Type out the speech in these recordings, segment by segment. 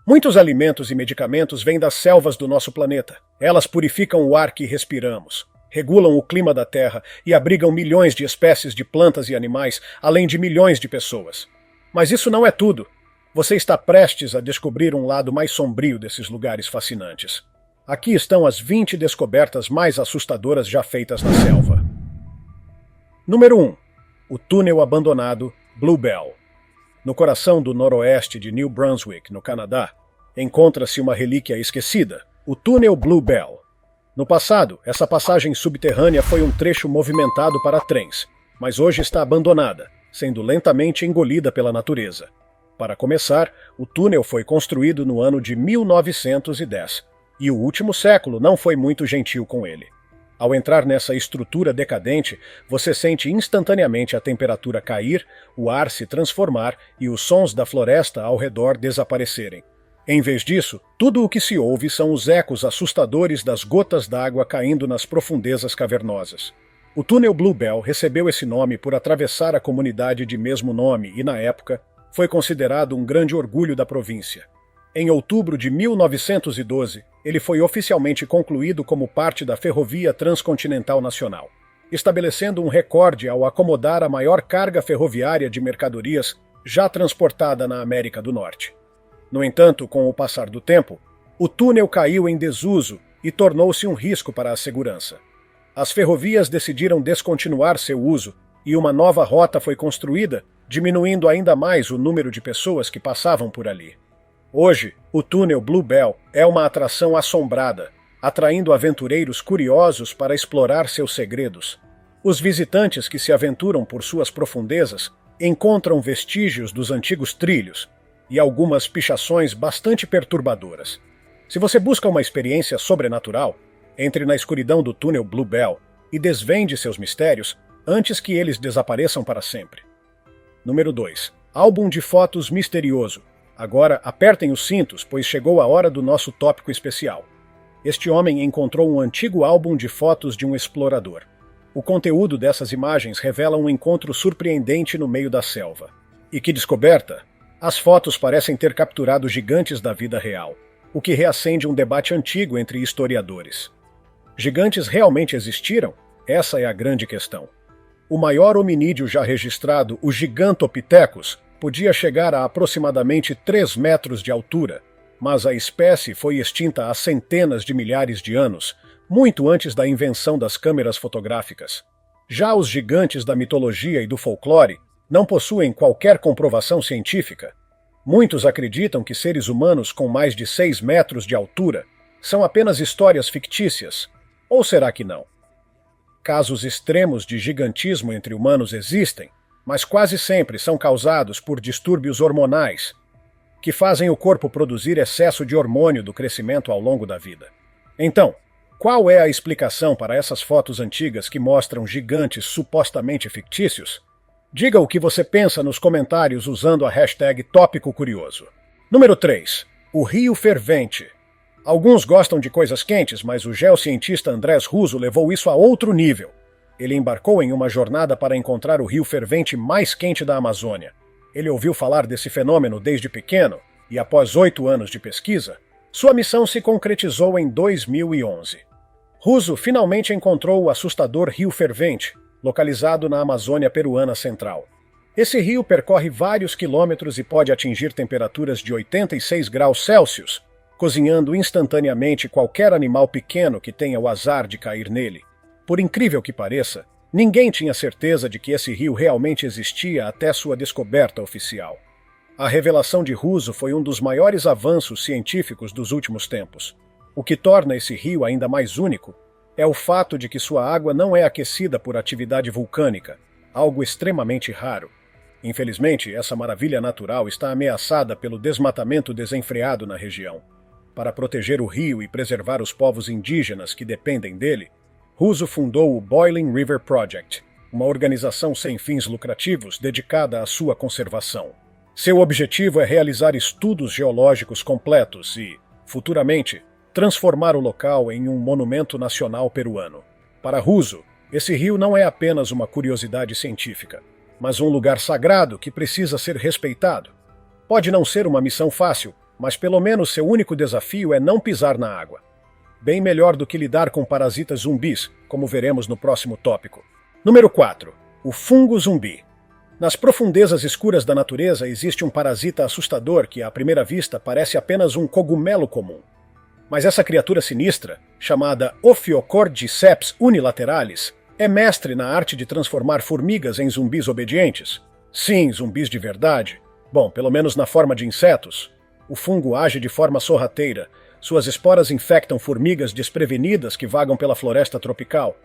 Muitos alimentos e medicamentos vêm das selvas do nosso planeta. Elas purificam o ar que respiramos, regulam o clima da Terra e abrigam milhões de espécies de plantas e animais, além de milhões de pessoas. Mas isso não é tudo. Você está prestes a descobrir um lado mais sombrio desses lugares fascinantes. Aqui estão as 20 descobertas mais assustadoras já feitas na selva. Número 1. O túnel abandonado Bluebell. No coração do noroeste de New Brunswick, no Canadá, encontra-se uma relíquia esquecida, o túnel Bluebell. No passado, essa passagem subterrânea foi um trecho movimentado para trens, mas hoje está abandonada, sendo lentamente engolida pela natureza. Para começar, o túnel foi construído no ano de 1910, e o último século não foi muito gentil com ele. Ao entrar nessa estrutura decadente, você sente instantaneamente a temperatura cair, o ar se transformar e os sons da floresta ao redor desaparecerem. Em vez disso, tudo o que se ouve são os ecos assustadores das gotas d'água caindo nas profundezas cavernosas. O túnel Bluebell recebeu esse nome por atravessar a comunidade de mesmo nome e, na época, foi considerado um grande orgulho da província. Em outubro de 1912, ele foi oficialmente concluído como parte da Ferrovia Transcontinental Nacional, estabelecendo um recorde ao acomodar a maior carga ferroviária de mercadorias já transportada na América do Norte. No entanto, com o passar do tempo, o túnel caiu em desuso e tornou-se um risco para a segurança. As ferrovias decidiram descontinuar seu uso e uma nova rota foi construída, diminuindo ainda mais o número de pessoas que passavam por ali. Hoje, o túnel Bluebell é uma atração assombrada, atraindo aventureiros curiosos para explorar seus segredos. Os visitantes que se aventuram por suas profundezas encontram vestígios dos antigos trilhos e algumas pichações bastante perturbadoras. Se você busca uma experiência sobrenatural, entre na escuridão do túnel Bluebell e desvende seus mistérios antes que eles desapareçam para sempre. Número 2. Álbum de fotos misterioso. Agora, apertem os cintos, pois chegou a hora do nosso tópico especial. Este homem encontrou um antigo álbum de fotos de um explorador. O conteúdo dessas imagens revela um encontro surpreendente no meio da selva. E que descoberta! As fotos parecem ter capturado gigantes da vida real, o que reacende um debate antigo entre historiadores. Gigantes realmente existiram? Essa é a grande questão. O maior hominídeo já registrado, o Gigantopithecus, podia chegar a aproximadamente 3 metros de altura, mas a espécie foi extinta há centenas de milhares de anos, muito antes da invenção das câmeras fotográficas. Já os gigantes da mitologia e do folclore não possuem qualquer comprovação científica. Muitos acreditam que seres humanos com mais de 6 metros de altura são apenas histórias fictícias. Ou será que não? Casos extremos de gigantismo entre humanos existem, mas quase sempre são causados por distúrbios hormonais, que fazem o corpo produzir excesso de hormônio do crescimento ao longo da vida. Então, qual é a explicação para essas fotos antigas que mostram gigantes supostamente fictícios? Diga o que você pensa nos comentários usando a hashtag Tópico Curioso. Número 3. O Rio Fervente. Alguns gostam de coisas quentes, mas o geocientista Andrés Russo levou isso a outro nível. Ele embarcou em uma jornada para encontrar o rio fervente mais quente da Amazônia. Ele ouviu falar desse fenômeno desde pequeno, e após 8 anos de pesquisa, sua missão se concretizou em 2011. Russo finalmente encontrou o assustador Rio Fervente, localizado na Amazônia peruana central. Esse rio percorre vários quilômetros e pode atingir temperaturas de 86 graus Celsius, cozinhando instantaneamente qualquer animal pequeno que tenha o azar de cair nele. Por incrível que pareça, ninguém tinha certeza de que esse rio realmente existia até sua descoberta oficial. A revelação de Russo foi um dos maiores avanços científicos dos últimos tempos. O que torna esse rio ainda mais único é o fato de que sua água não é aquecida por atividade vulcânica, algo extremamente raro. Infelizmente, essa maravilha natural está ameaçada pelo desmatamento desenfreado na região. Para proteger o rio e preservar os povos indígenas que dependem dele, Russo fundou o Boiling River Project, uma organização sem fins lucrativos dedicada à sua conservação. Seu objetivo é realizar estudos geológicos completos e, futuramente, transformar o local em um monumento nacional peruano. Para Russo, esse rio não é apenas uma curiosidade científica, mas um lugar sagrado que precisa ser respeitado. Pode não ser uma missão fácil, mas pelo menos seu único desafio é não pisar na água. Bem melhor do que lidar com parasitas zumbis, como veremos no próximo tópico. Número 4. O fungo zumbi. Nas profundezas escuras da natureza existe um parasita assustador que, à primeira vista, parece apenas um cogumelo comum. Mas essa criatura sinistra, chamada Ophiocordyceps unilateralis, é mestre na arte de transformar formigas em zumbis obedientes. Sim, zumbis de verdade. Bom, pelo menos na forma de insetos. O fungo age de forma sorrateira. Suas esporas infectam formigas desprevenidas que vagam pela floresta tropical.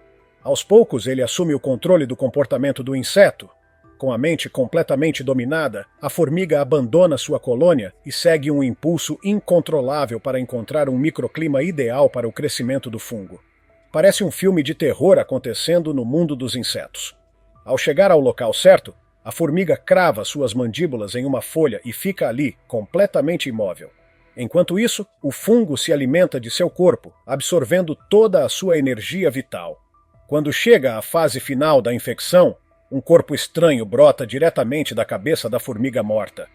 Aos poucos, ele assume o controle do comportamento do inseto. Com a mente completamente dominada, a formiga abandona sua colônia e segue um impulso incontrolável para encontrar um microclima ideal para o crescimento do fungo. Parece um filme de terror acontecendo no mundo dos insetos. Ao chegar ao local certo, a formiga crava suas mandíbulas em uma folha e fica ali, completamente imóvel. Enquanto isso, o fungo se alimenta de seu corpo, absorvendo toda a sua energia vital. Quando chega à fase final da infecção, um corpo estranho brota diretamente da cabeça da formiga morta.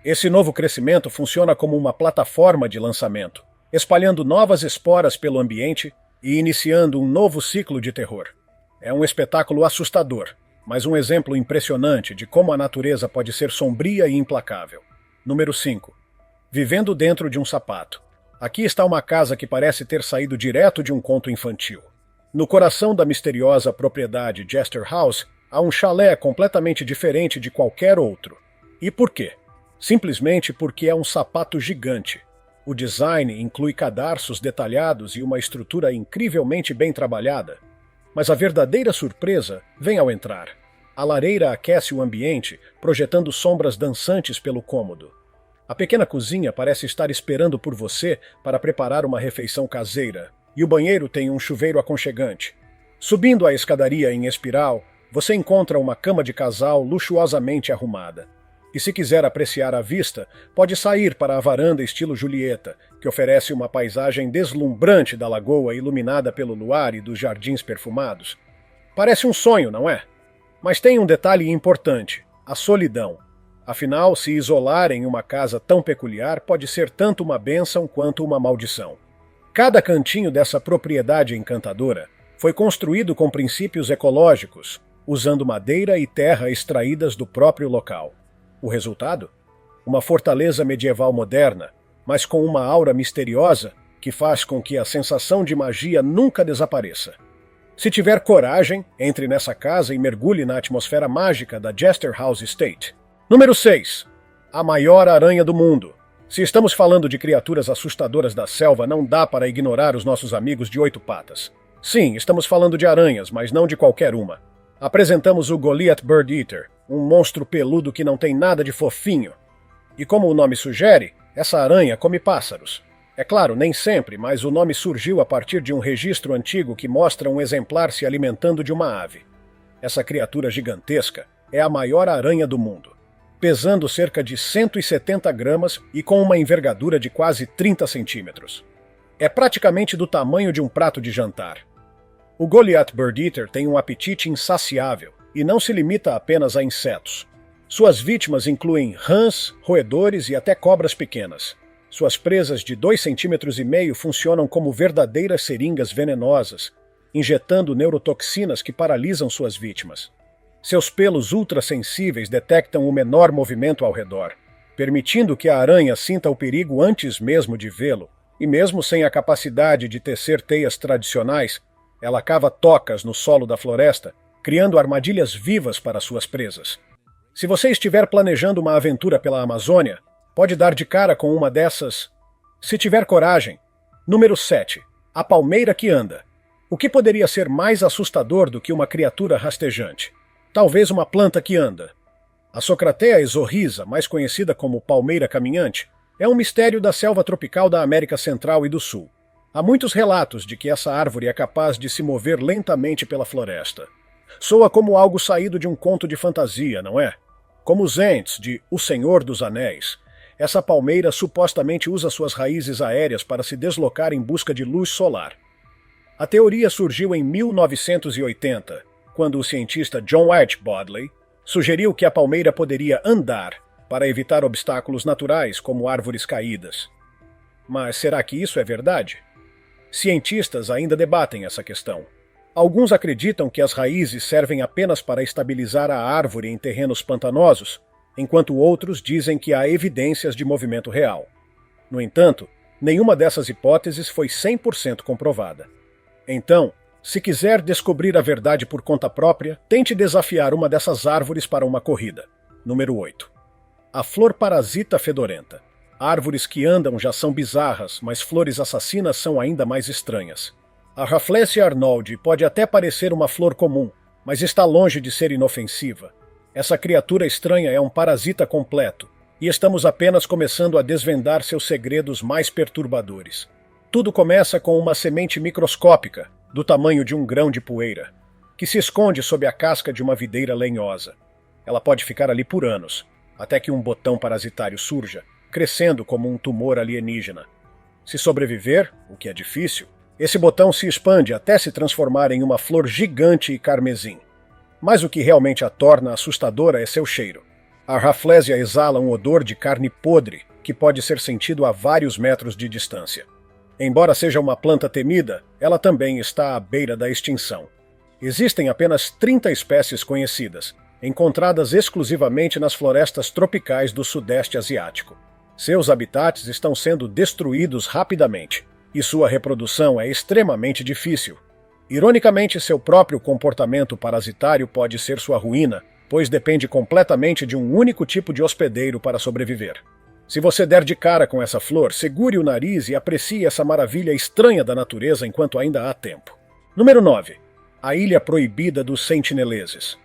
Esse novo crescimento funciona como uma plataforma de lançamento, espalhando novas esporas pelo ambiente e iniciando um novo ciclo de terror. É um espetáculo assustador, mas um exemplo impressionante de como a natureza pode ser sombria e implacável. Número 5. Vivendo dentro de um sapato. Aqui está uma casa que parece ter saído direto de um conto infantil. No coração da misteriosa propriedade Jester House, há um chalé completamente diferente de qualquer outro. E por quê? Simplesmente porque é um sapato gigante. O design inclui cadarços detalhados e uma estrutura incrivelmente bem trabalhada. Mas a verdadeira surpresa vem ao entrar. A lareira aquece o ambiente, projetando sombras dançantes pelo cômodo. A pequena cozinha parece estar esperando por você para preparar uma refeição caseira, e o banheiro tem um chuveiro aconchegante. Subindo a escadaria em espiral, você encontra uma cama de casal luxuosamente arrumada. E se quiser apreciar a vista, pode sair para a varanda estilo Julieta, que oferece uma paisagem deslumbrante da lagoa iluminada pelo luar e dos jardins perfumados. Parece um sonho, não é? Mas tem um detalhe importante: a solidão. Afinal, se isolar em uma casa tão peculiar pode ser tanto uma bênção quanto uma maldição. Cada cantinho dessa propriedade encantadora foi construído com princípios ecológicos, usando madeira e terra extraídas do próprio local. O resultado? Uma fortaleza medieval moderna, mas com uma aura misteriosa que faz com que a sensação de magia nunca desapareça. Se tiver coragem, entre nessa casa e mergulhe na atmosfera mágica da Jester House Estate. Número 6. A maior aranha do mundo. Se estamos falando de criaturas assustadoras da selva, não dá para ignorar os nossos amigos de 8 patas. Sim, estamos falando de aranhas, mas não de qualquer uma. Apresentamos o Goliath Bird Eater, um monstro peludo que não tem nada de fofinho. E como o nome sugere, essa aranha come pássaros. É claro, nem sempre, mas o nome surgiu a partir de um registro antigo que mostra um exemplar se alimentando de uma ave. Essa criatura gigantesca é a maior aranha do mundo, pesando cerca de 170 gramas e com uma envergadura de quase 30 centímetros. É praticamente do tamanho de um prato de jantar. O Goliath Bird Eater tem um apetite insaciável e não se limita apenas a insetos. Suas vítimas incluem rãs, roedores e até cobras pequenas. Suas presas de 2,5 cm funcionam como verdadeiras seringas venenosas, injetando neurotoxinas que paralisam suas vítimas. Seus pelos ultrassensíveis detectam o menor movimento ao redor, permitindo que a aranha sinta o perigo antes mesmo de vê-lo, e mesmo sem a capacidade de tecer teias tradicionais, ela cava tocas no solo da floresta, criando armadilhas vivas para suas presas. Se você estiver planejando uma aventura pela Amazônia, pode dar de cara com uma dessas, se tiver coragem. Número 7. A palmeira que anda. O que poderia ser mais assustador do que uma criatura rastejante? Talvez uma planta que anda. A Socratea exorrhiza, mais conhecida como palmeira caminhante, é um mistério da selva tropical da América Central e do Sul. Há muitos relatos de que essa árvore é capaz de se mover lentamente pela floresta. Soa como algo saído de um conto de fantasia, não é? Como os Ents de O Senhor dos Anéis, essa palmeira supostamente usa suas raízes aéreas para se deslocar em busca de luz solar. A teoria surgiu em 1980, quando o cientista John Archibaldley sugeriu que a palmeira poderia andar, para evitar obstáculos naturais como árvores caídas. Mas será que isso é verdade? Cientistas ainda debatem essa questão. Alguns acreditam que as raízes servem apenas para estabilizar a árvore em terrenos pantanosos, enquanto outros dizem que há evidências de movimento real. No entanto, nenhuma dessas hipóteses foi 100% comprovada. Então, se quiser descobrir a verdade por conta própria, tente desafiar uma dessas árvores para uma corrida. Número 8. A flor parasita fedorenta. Árvores que andam já são bizarras, mas flores assassinas são ainda mais estranhas. A Rafflesia arnoldi pode até parecer uma flor comum, mas está longe de ser inofensiva. Essa criatura estranha é um parasita completo, e estamos apenas começando a desvendar seus segredos mais perturbadores. Tudo começa com uma semente microscópica, do tamanho de um grão de poeira, que se esconde sob a casca de uma videira lenhosa. Ela pode ficar ali por anos, até que um botão parasitário surja, crescendo como um tumor alienígena. Se sobreviver, o que é difícil, esse botão se expande até se transformar em uma flor gigante e carmesim. Mas o que realmente a torna assustadora é seu cheiro. A Rafflesia exala um odor de carne podre, que pode ser sentido a vários metros de distância. Embora seja uma planta temida, ela também está à beira da extinção. Existem apenas 30 espécies conhecidas, encontradas exclusivamente nas florestas tropicais do Sudeste Asiático. Seus habitats estão sendo destruídos rapidamente, e sua reprodução é extremamente difícil. Ironicamente, seu próprio comportamento parasitário pode ser sua ruína, pois depende completamente de um único tipo de hospedeiro para sobreviver. Se você der de cara com essa flor, segure o nariz e aprecie essa maravilha estranha da natureza enquanto ainda há tempo. Número 9. A Ilha Proibida dos Sentineleses.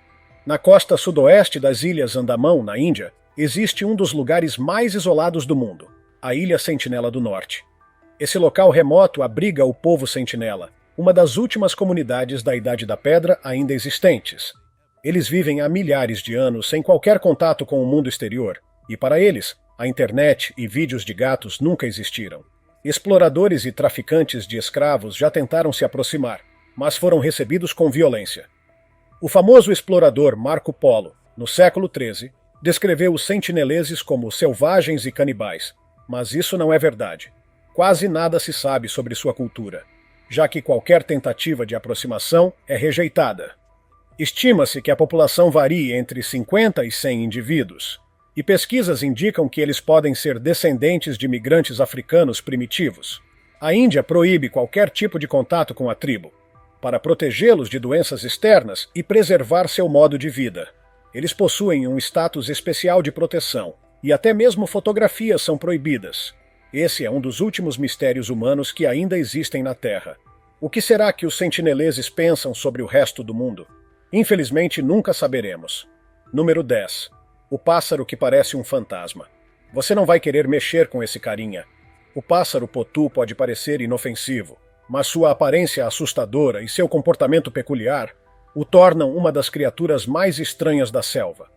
Na costa sudoeste das Ilhas Andamão, na Índia, existe um dos lugares mais isolados do mundo, a Ilha Sentinela do Norte. Esse local remoto abriga o povo sentinela, uma das últimas comunidades da Idade da Pedra ainda existentes. Eles vivem há milhares de anos sem qualquer contato com o mundo exterior, e para eles, a internet e vídeos de gatos nunca existiram. Exploradores e traficantes de escravos já tentaram se aproximar, mas foram recebidos com violência. O famoso explorador Marco Polo, no século XIII, descreveu os sentineleses como selvagens e canibais, mas isso não é verdade. Quase nada se sabe sobre sua cultura, já que qualquer tentativa de aproximação é rejeitada. Estima-se que a população varie entre 50 e 100 indivíduos, e pesquisas indicam que eles podem ser descendentes de migrantes africanos primitivos. A Índia proíbe qualquer tipo de contato com a tribo, para protegê-los de doenças externas e preservar seu modo de vida. Eles possuem um status especial de proteção, e até mesmo fotografias são proibidas. Esse é um dos últimos mistérios humanos que ainda existem na Terra. O que será que os sentineleses pensam sobre o resto do mundo? Infelizmente, nunca saberemos. Número 10. O pássaro que parece um fantasma. Você não vai querer mexer com esse carinha. O pássaro potu pode parecer inofensivo, mas sua aparência assustadora e seu comportamento peculiar o tornam uma das criaturas mais estranhas da selva.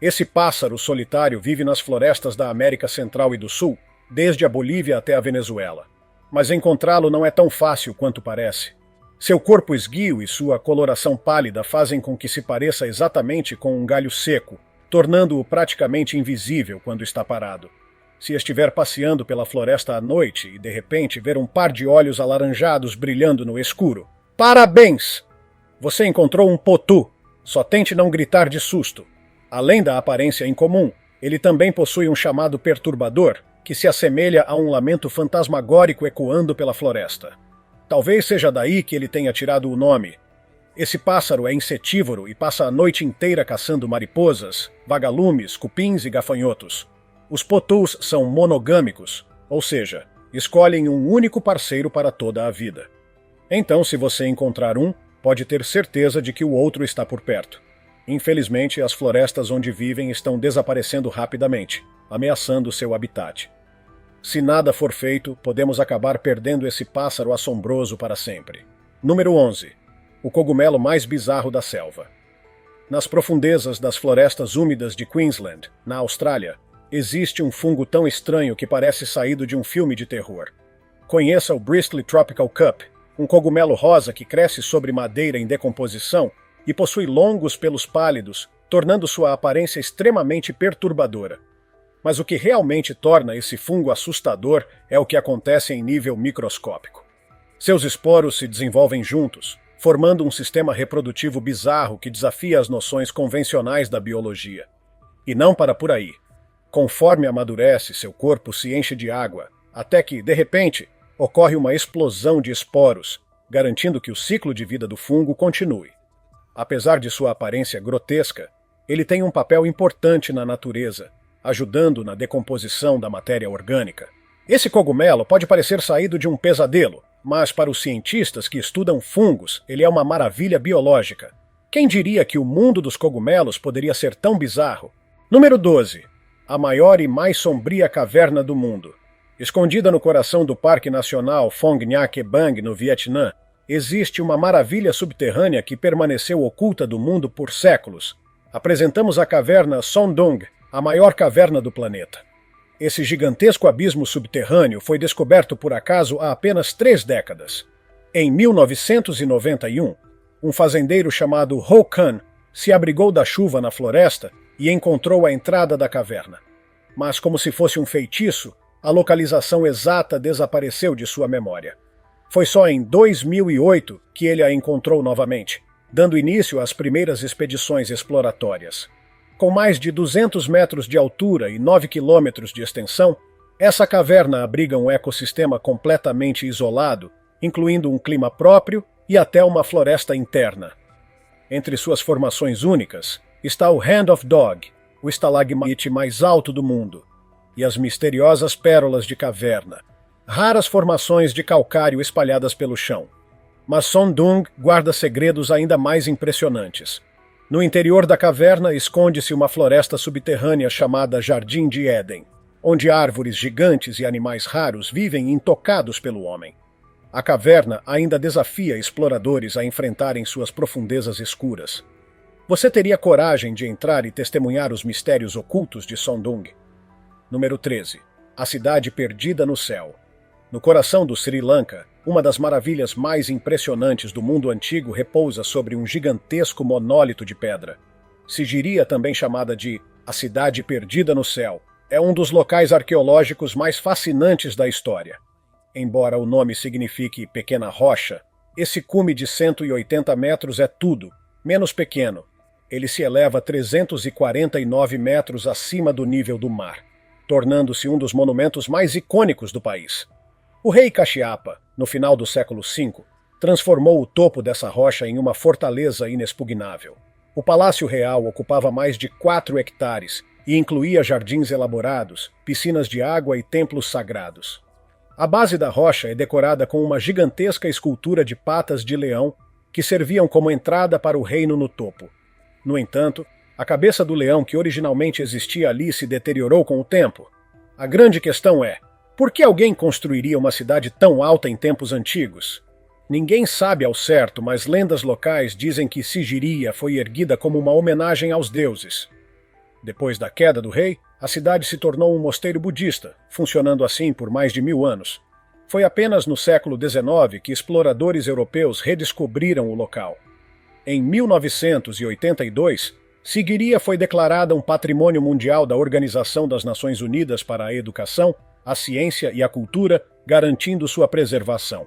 Esse pássaro solitário vive nas florestas da América Central e do Sul, desde a Bolívia até a Venezuela. Mas encontrá-lo não é tão fácil quanto parece. Seu corpo esguio e sua coloração pálida fazem com que se pareça exatamente com um galho seco, tornando-o praticamente invisível quando está parado. Se estiver passeando pela floresta à noite e de repente ver um par de olhos alaranjados brilhando no escuro, parabéns! Você encontrou um potu. Só tente não gritar de susto. Além da aparência incomum, ele também possui um chamado perturbador, que se assemelha a um lamento fantasmagórico ecoando pela floresta. Talvez seja daí que ele tenha tirado o nome. Esse pássaro é insetívoro e passa a noite inteira caçando mariposas, vagalumes, cupins e gafanhotos. Os potus são monogâmicos, ou seja, escolhem um único parceiro para toda a vida. Então, se você encontrar um, pode ter certeza de que o outro está por perto. Infelizmente, as florestas onde vivem estão desaparecendo rapidamente, ameaçando seu habitat. Se nada for feito, podemos acabar perdendo esse pássaro assombroso para sempre. Número 11. O cogumelo mais bizarro da selva. Nas profundezas das florestas úmidas de Queensland, na Austrália, existe um fungo tão estranho que parece saído de um filme de terror. Conheça o Bristly Tropical Cup, um cogumelo rosa que cresce sobre madeira em decomposição e possui longos pelos pálidos, tornando sua aparência extremamente perturbadora. Mas o que realmente torna esse fungo assustador é o que acontece em nível microscópico. Seus esporos se desenvolvem juntos, formando um sistema reprodutivo bizarro que desafia as noções convencionais da biologia. E não para por aí. Conforme amadurece, seu corpo se enche de água, até que, de repente, ocorre uma explosão de esporos, garantindo que o ciclo de vida do fungo continue. Apesar de sua aparência grotesca, ele tem um papel importante na natureza, ajudando na decomposição da matéria orgânica. Esse cogumelo pode parecer saído de um pesadelo, mas para os cientistas que estudam fungos, ele é uma maravilha biológica. Quem diria que o mundo dos cogumelos poderia ser tão bizarro? Número 12. A maior e mais sombria caverna do mundo. Escondida no coração do Parque Nacional Phong Nha-Ke Bang, no Vietnã, existe uma maravilha subterrânea que permaneceu oculta do mundo por séculos. Apresentamos a caverna Son Doong, a maior caverna do planeta. Esse gigantesco abismo subterrâneo foi descoberto por acaso há apenas 3 décadas. Em 1991, um fazendeiro chamado Ho Kan se abrigou da chuva na floresta e encontrou a entrada da caverna. Mas, como se fosse um feitiço, a localização exata desapareceu de sua memória. Foi só em 2008 que ele a encontrou novamente, dando início às primeiras expedições exploratórias. Com mais de 200 metros de altura e 9 quilômetros de extensão, essa caverna abriga um ecossistema completamente isolado, incluindo um clima próprio e até uma floresta interna. Entre suas formações únicas está o Hand of Dog, o estalagmite mais alto do mundo, e as misteriosas pérolas de caverna, raras formações de calcário espalhadas pelo chão. Mas Son Doong guarda segredos ainda mais impressionantes. No interior da caverna esconde-se uma floresta subterrânea chamada Jardim de Éden, onde árvores gigantes e animais raros vivem intocados pelo homem. A caverna ainda desafia exploradores a enfrentarem suas profundezas escuras. Você teria coragem de entrar e testemunhar os mistérios ocultos de Son Doong? Número 13. A cidade perdida no céu. No coração do Sri Lanka, uma das maravilhas mais impressionantes do mundo antigo repousa sobre um gigantesco monólito de pedra. Sigiriya, também chamada de a Cidade Perdida no Céu, é um dos locais arqueológicos mais fascinantes da história. Embora o nome signifique pequena rocha, esse cume de 180 metros é tudo, menos pequeno. Ele se eleva 349 metros acima do nível do mar, tornando-se um dos monumentos mais icônicos do país. O rei Kashyapa, no final do século V, transformou o topo dessa rocha em uma fortaleza inexpugnável. O palácio real ocupava mais de 4 hectares e incluía jardins elaborados, piscinas de água e templos sagrados. A base da rocha é decorada com uma gigantesca escultura de patas de leão que serviam como entrada para o reino no topo. No entanto, a cabeça do leão que originalmente existia ali se deteriorou com o tempo. A grande questão é: por que alguém construiria uma cidade tão alta em tempos antigos? Ninguém sabe ao certo, mas lendas locais dizem que Sigiriya foi erguida como uma homenagem aos deuses. Depois da queda do rei, a cidade se tornou um mosteiro budista, funcionando assim por mais de 1000 anos. Foi apenas no século XIX que exploradores europeus redescobriram o local. Em 1982, Sigiriya foi declarada um Patrimônio Mundial da Organização das Nações Unidas para a Educação, a Ciência e a Cultura, garantindo sua preservação.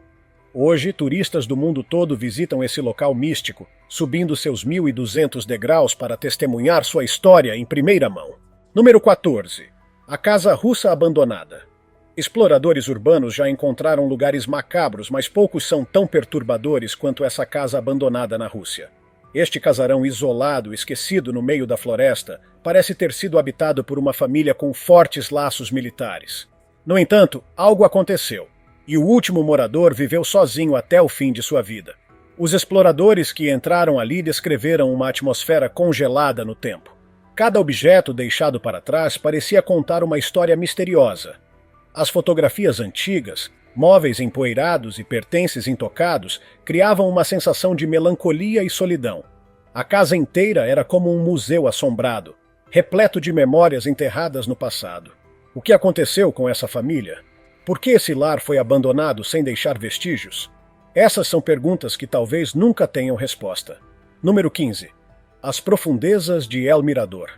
Hoje, turistas do mundo todo visitam esse local místico, subindo seus 1.200 degraus para testemunhar sua história em primeira mão. Número 14. A Casa Russa Abandonada. Exploradores urbanos já encontraram lugares macabros, mas poucos são tão perturbadores quanto essa casa abandonada na Rússia. Este casarão isolado, esquecido no meio da floresta, parece ter sido habitado por uma família com fortes laços militares. No entanto, algo aconteceu, e o último morador viveu sozinho até o fim de sua vida. Os exploradores que entraram ali descreveram uma atmosfera congelada no tempo. Cada objeto deixado para trás parecia contar uma história misteriosa. As fotografias antigas, móveis empoeirados e pertences intocados criavam uma sensação de melancolia e solidão. A casa inteira era como um museu assombrado, repleto de memórias enterradas no passado. O que aconteceu com essa família? Por que esse lar foi abandonado sem deixar vestígios? Essas são perguntas que talvez nunca tenham resposta. Número 15. As profundezas de El Mirador.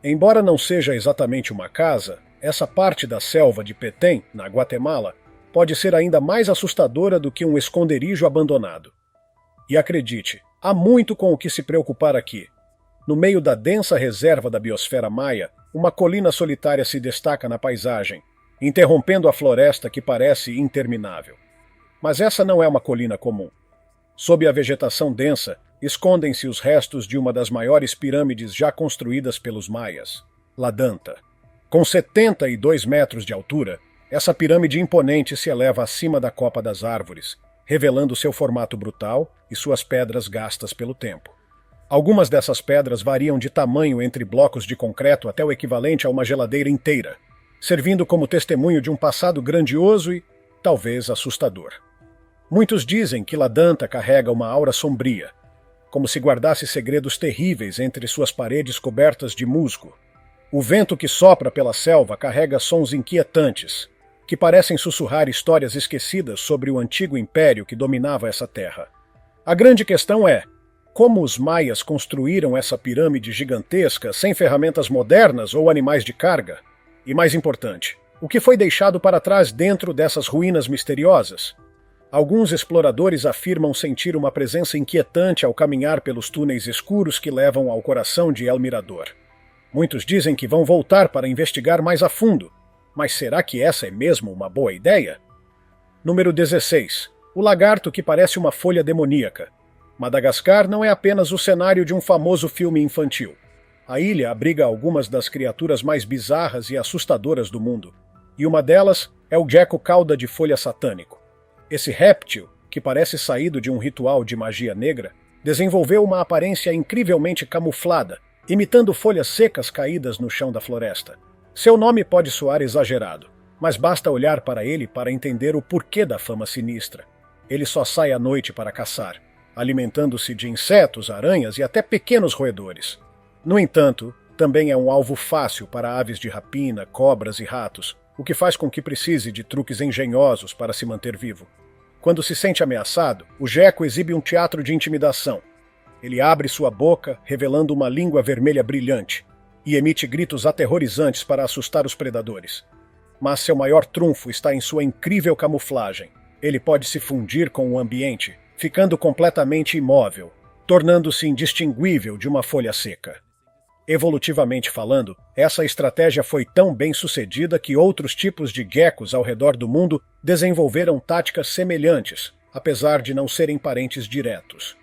Embora não seja exatamente uma casa, essa parte da selva de Petén, na Guatemala, pode ser ainda mais assustadora do que um esconderijo abandonado. E acredite, há muito com o que se preocupar aqui. No meio da densa reserva da biosfera maia, uma colina solitária se destaca na paisagem, interrompendo a floresta que parece interminável. Mas essa não é uma colina comum. Sob a vegetação densa, escondem-se os restos de uma das maiores pirâmides já construídas pelos maias, Ladanta. Com 72 metros de altura, essa pirâmide imponente se eleva acima da copa das árvores, revelando seu formato brutal e suas pedras gastas pelo tempo. Algumas dessas pedras variam de tamanho entre blocos de concreto até o equivalente a uma geladeira inteira, servindo como testemunho de um passado grandioso e, talvez, assustador. Muitos dizem que Ladanta carrega uma aura sombria, como se guardasse segredos terríveis entre suas paredes cobertas de musgo. O vento que sopra pela selva carrega sons inquietantes, que parecem sussurrar histórias esquecidas sobre o antigo império que dominava essa terra. A grande questão é: como os maias construíram essa pirâmide gigantesca sem ferramentas modernas ou animais de carga? E mais importante, o que foi deixado para trás dentro dessas ruínas misteriosas? Alguns exploradores afirmam sentir uma presença inquietante ao caminhar pelos túneis escuros que levam ao coração de El Mirador. Muitos dizem que vão voltar para investigar mais a fundo, mas será que essa é mesmo uma boa ideia? Número 16. O lagarto que parece uma folha demoníaca. Madagascar não é apenas o cenário de um famoso filme infantil. A ilha abriga algumas das criaturas mais bizarras e assustadoras do mundo, e uma delas é o gecko cauda de folha satânico. Esse réptil, que parece saído de um ritual de magia negra, desenvolveu uma aparência incrivelmente camuflada, imitando folhas secas caídas no chão da floresta. Seu nome pode soar exagerado, mas basta olhar para ele para entender o porquê da fama sinistra. Ele só sai à noite para caçar, alimentando-se de insetos, aranhas e até pequenos roedores. No entanto, também é um alvo fácil para aves de rapina, cobras e ratos, o que faz com que precise de truques engenhosos para se manter vivo. Quando se sente ameaçado, o gecko exibe um teatro de intimidação. Ele abre sua boca, revelando uma língua vermelha brilhante, e emite gritos aterrorizantes para assustar os predadores. Mas seu maior trunfo está em sua incrível camuflagem. Ele pode se fundir com o ambiente, ficando completamente imóvel, tornando-se indistinguível de uma folha seca. Evolutivamente falando, essa estratégia foi tão bem sucedida que outros tipos de geckos ao redor do mundo desenvolveram táticas semelhantes, apesar de não serem parentes diretos.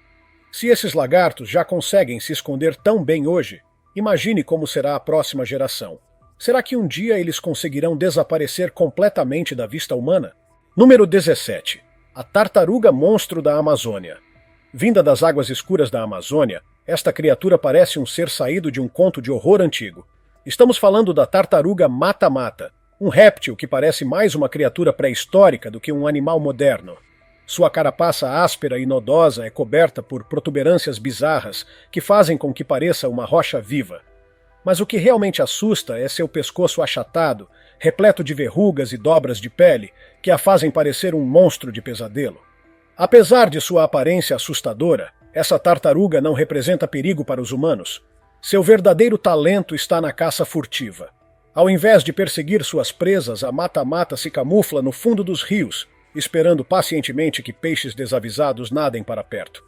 Se esses lagartos já conseguem se esconder tão bem hoje, imagine como será a próxima geração. Será que um dia eles conseguirão desaparecer completamente da vista humana? Número 17. A tartaruga monstro da Amazônia. Vinda das águas escuras da Amazônia, esta criatura parece um ser saído de um conto de horror antigo. Estamos falando da tartaruga mata-mata, um réptil que parece mais uma criatura pré-histórica do que um animal moderno. Sua carapaça áspera e nodosa é coberta por protuberâncias bizarras que fazem com que pareça uma rocha viva. Mas o que realmente assusta é seu pescoço achatado, repleto de verrugas e dobras de pele que a fazem parecer um monstro de pesadelo. Apesar de sua aparência assustadora, essa tartaruga não representa perigo para os humanos. Seu verdadeiro talento está na caça furtiva. Ao invés de perseguir suas presas, a mata-mata se camufla no fundo dos rios, esperando pacientemente que peixes desavisados nadem para perto.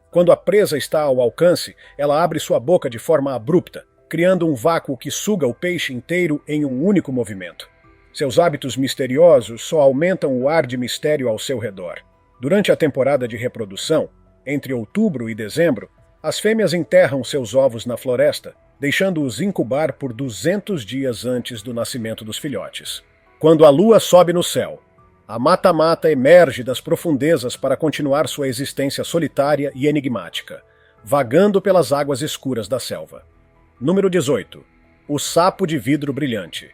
Quando a presa está ao alcance, ela abre sua boca de forma abrupta, criando um vácuo que suga o peixe inteiro em um único movimento. Seus hábitos misteriosos só aumentam o ar de mistério ao seu redor. Durante a temporada de reprodução, entre outubro e dezembro, as fêmeas enterram seus ovos na floresta, deixando-os incubar por 200 dias antes do nascimento dos filhotes. Quando a lua sobe no céu, a mata-mata emerge das profundezas para continuar sua existência solitária e enigmática, vagando pelas águas escuras da selva. Número 18. O sapo de vidro brilhante.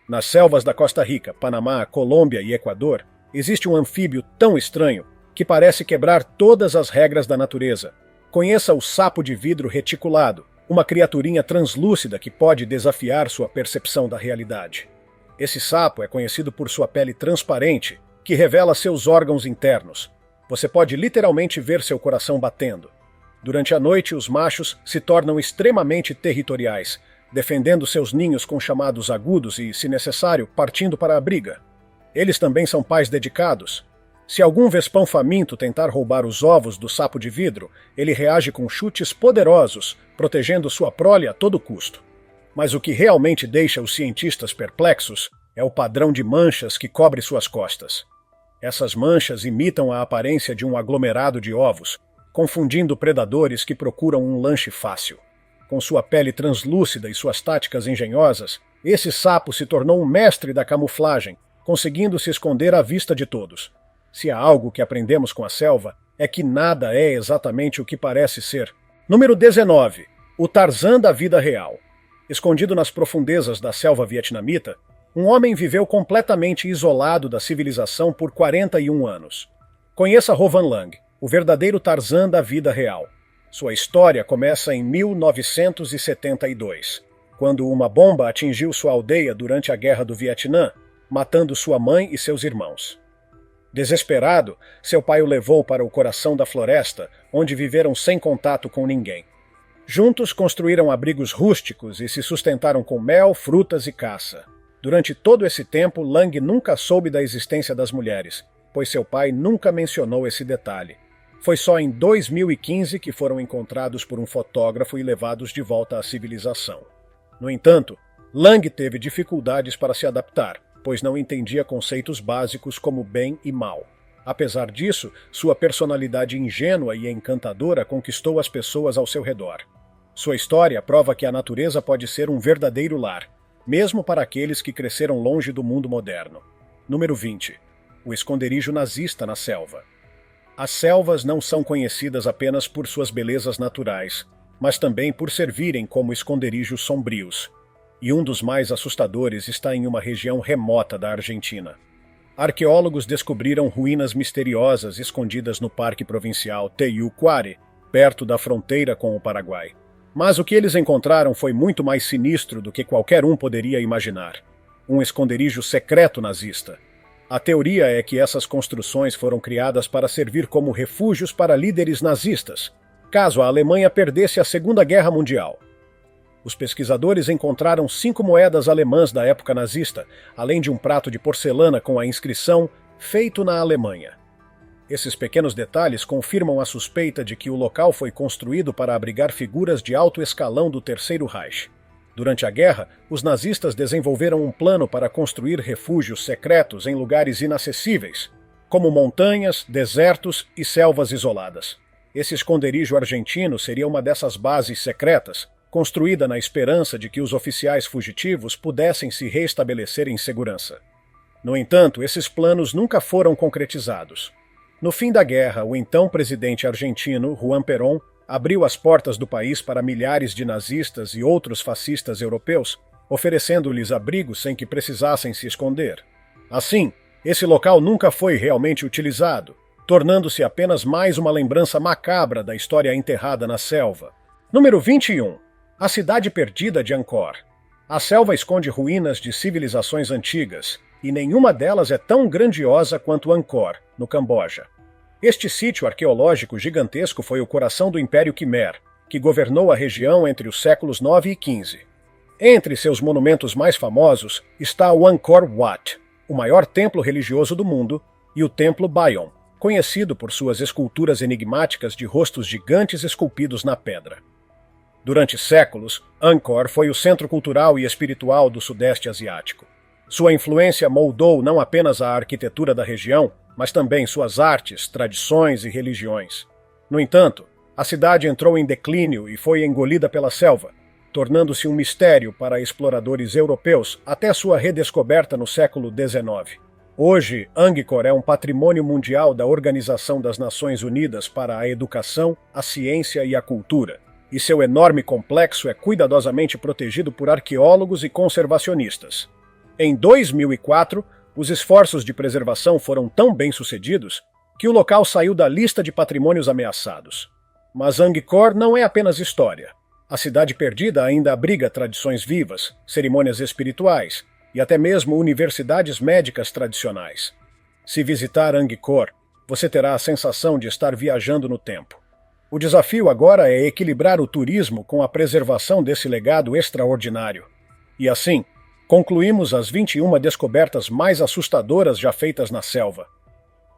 Nas selvas da Costa Rica, Panamá, Colômbia e Equador, existe um anfíbio tão estranho que parece quebrar todas as regras da natureza. Conheça o sapo de vidro reticulado, uma criaturinha translúcida que pode desafiar sua percepção da realidade. Esse sapo é conhecido por sua pele transparente, que revela seus órgãos internos. Você pode literalmente ver seu coração batendo. Durante a noite, os machos se tornam extremamente territoriais, defendendo seus ninhos com chamados agudos e, se necessário, partindo para a briga. Eles também são pais dedicados. Se algum vespão faminto tentar roubar os ovos do sapo de vidro, ele reage com chutes poderosos, protegendo sua prole a todo custo. Mas o que realmente deixa os cientistas perplexos é o padrão de manchas que cobre suas costas. Essas manchas imitam a aparência de um aglomerado de ovos, confundindo predadores que procuram um lanche fácil. Com sua pele translúcida e suas táticas engenhosas, esse sapo se tornou um mestre da camuflagem, conseguindo se esconder à vista de todos. Se há algo que aprendemos com a selva, é que nada é exatamente o que parece ser. Número 19. O Tarzan da vida real. Escondido nas profundezas da selva vietnamita, um homem viveu completamente isolado da civilização por 41 anos. Conheça Hovan Lang, o verdadeiro Tarzan da vida real. Sua história começa em 1972, quando uma bomba atingiu sua aldeia durante a Guerra do Vietnã, matando sua mãe e seus irmãos. Desesperado, seu pai o levou para o coração da floresta, onde viveram sem contato com ninguém. Juntos construíram abrigos rústicos e se sustentaram com mel, frutas e caça. Durante todo esse tempo, Lang nunca soube da existência das mulheres, pois seu pai nunca mencionou esse detalhe. Foi só em 2015 que foram encontrados por um fotógrafo e levados de volta à civilização. No entanto, Lang teve dificuldades para se adaptar, pois não entendia conceitos básicos como bem e mal. Apesar disso, sua personalidade ingênua e encantadora conquistou as pessoas ao seu redor. Sua história prova que a natureza pode ser um verdadeiro lar, mesmo para aqueles que cresceram longe do mundo moderno. Número 20. O esconderijo nazista na selva. As selvas não são conhecidas apenas por suas belezas naturais, mas também por servirem como esconderijos sombrios. E um dos mais assustadores está em uma região remota da Argentina. Arqueólogos descobriram ruínas misteriosas escondidas no Parque Provincial Teyucuare, perto da fronteira com o Paraguai. Mas o que eles encontraram foi muito mais sinistro do que qualquer um poderia imaginar. Um esconderijo secreto nazista. A teoria é que essas construções foram criadas para servir como refúgios para líderes nazistas, caso a Alemanha perdesse a Segunda Guerra Mundial. Os pesquisadores encontraram 5 moedas alemãs da época nazista, além de um prato de porcelana com a inscrição "Feito na Alemanha". Esses pequenos detalhes confirmam a suspeita de que o local foi construído para abrigar figuras de alto escalão do Terceiro Reich. Durante a guerra, os nazistas desenvolveram um plano para construir refúgios secretos em lugares inacessíveis, como montanhas, desertos e selvas isoladas. Esse esconderijo argentino seria uma dessas bases secretas, construída na esperança de que os oficiais fugitivos pudessem se reestabelecer em segurança. No entanto, esses planos nunca foram concretizados. No fim da guerra, o então presidente argentino, Juan Perón, abriu as portas do país para milhares de nazistas e outros fascistas europeus, oferecendo-lhes abrigo sem que precisassem se esconder. Assim, esse local nunca foi realmente utilizado, tornando-se apenas mais uma lembrança macabra da história enterrada na selva. Número 21. A cidade perdida de Angkor. A selva esconde ruínas de civilizações antigas, e nenhuma delas é tão grandiosa quanto Angkor, no Camboja. Este sítio arqueológico gigantesco foi o coração do Império Khmer, que governou a região entre os séculos 9 e 15. Entre seus monumentos mais famosos está o Angkor Wat, o maior templo religioso do mundo, e o Templo Bayon, conhecido por suas esculturas enigmáticas de rostos gigantes esculpidos na pedra. Durante séculos, Angkor foi o centro cultural e espiritual do Sudeste Asiático. Sua influência moldou não apenas a arquitetura da região, mas também suas artes, tradições e religiões. No entanto, a cidade entrou em declínio e foi engolida pela selva, tornando-se um mistério para exploradores europeus até sua redescoberta no século XIX. Hoje, Angkor é um patrimônio mundial da Organização das Nações Unidas para a Educação, a Ciência e a Cultura, e seu enorme complexo é cuidadosamente protegido por arqueólogos e conservacionistas. Em 2004, os esforços de preservação foram tão bem-sucedidos que o local saiu da lista de patrimônios ameaçados. Mas Angkor não é apenas história. A cidade perdida ainda abriga tradições vivas, cerimônias espirituais e até mesmo universidades médicas tradicionais. Se visitar Angkor, você terá a sensação de estar viajando no tempo. O desafio agora é equilibrar o turismo com a preservação desse legado extraordinário. E assim, concluímos as 21 descobertas mais assustadoras já feitas na selva.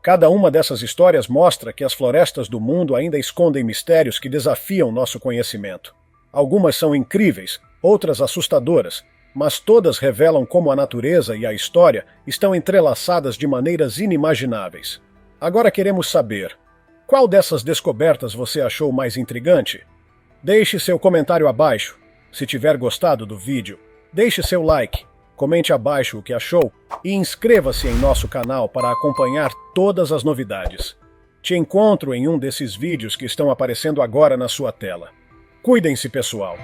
Cada uma dessas histórias mostra que as florestas do mundo ainda escondem mistérios que desafiam nosso conhecimento. Algumas são incríveis, outras assustadoras, mas todas revelam como a natureza e a história estão entrelaçadas de maneiras inimagináveis. Agora queremos saber: qual dessas descobertas você achou mais intrigante? Deixe seu comentário abaixo. Se tiver gostado do vídeo, deixe seu like, comente abaixo o que achou e inscreva-se em nosso canal para acompanhar todas as novidades. Te encontro em um desses vídeos que estão aparecendo agora na sua tela. Cuidem-se, pessoal!